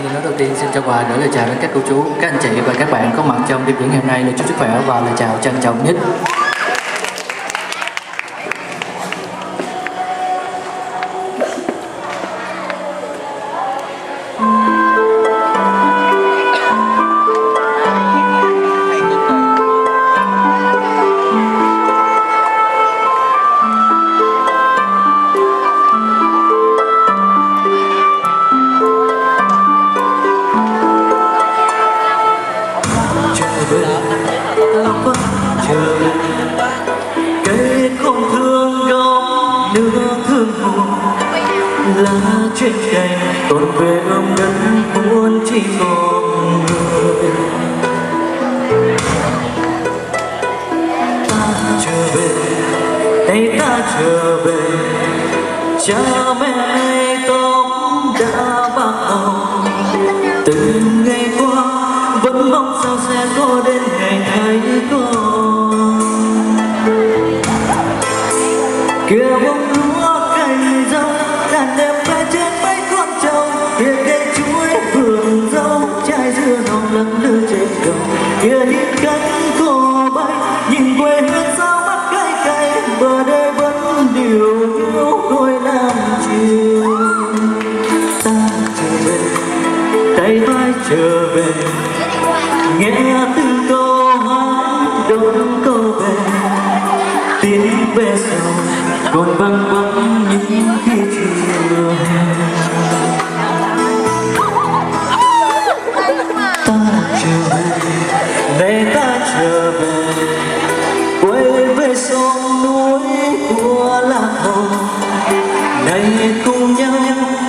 Nói đầu tiên xin cho quà gửi lời chào đến các cô chú, các anh chị và các bạn có mặt trong đêm diễn hôm nay. Lời chúc sức khỏe và lời chào trân trọng nhất. Cái con thương gom nửa thương buồn là chuyện cành còn về ôm đất buồn chỉ còn người. Ta trở về đây, ta trở về cha mẹ nay tóc đã bạc hồng. Từ ngày qua vẫn mong sao sẽ có đến ngày thấy con. Kia bông lúa cành dâu đàn đẹp bay trên mấy con trâu. Kia cây chuối vườn dâu trái dưa non lẫn lư trên cầu. Kia những cánh cò bay nhìn quê hương sao mắt cay cay. Bờ đây vẫn điều hiu đôi làm chiều. Ta trở về tay vai trở về nghe từng câu hát đón câu về. Tiếng về sau còn vang vẳng những khi chiều hè. Ta trở về này, ta trở về quay về sông núi của lạc hồng. Này cùng nhau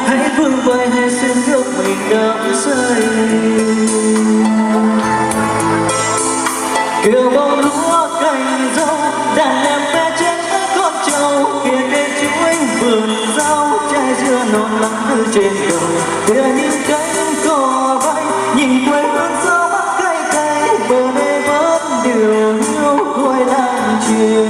hãy vươn vai, hãy xin nước mình đắm say. Kia bông lúa cành dâu đàn em bé trên mấy con trâu. Kia cây chuối vườn rau trái dưa non lắm từ trên cầu. Kia những cánh cò bay nhìn quê hương sao mắt cay cay. Bờ đây vẫn điều hiu đuôi làm chiều.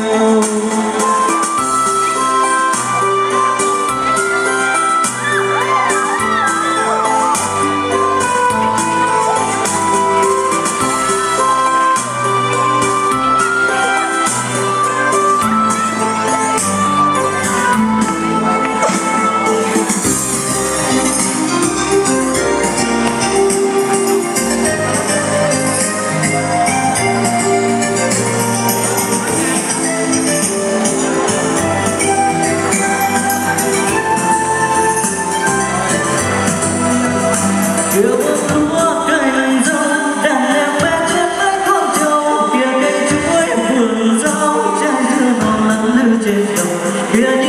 Kia bông lúa cành dâu đàn em bé trên mấy con trâu. Kia cây chuối vườn rau trái dưa non lẫn lư trên cầu. Kia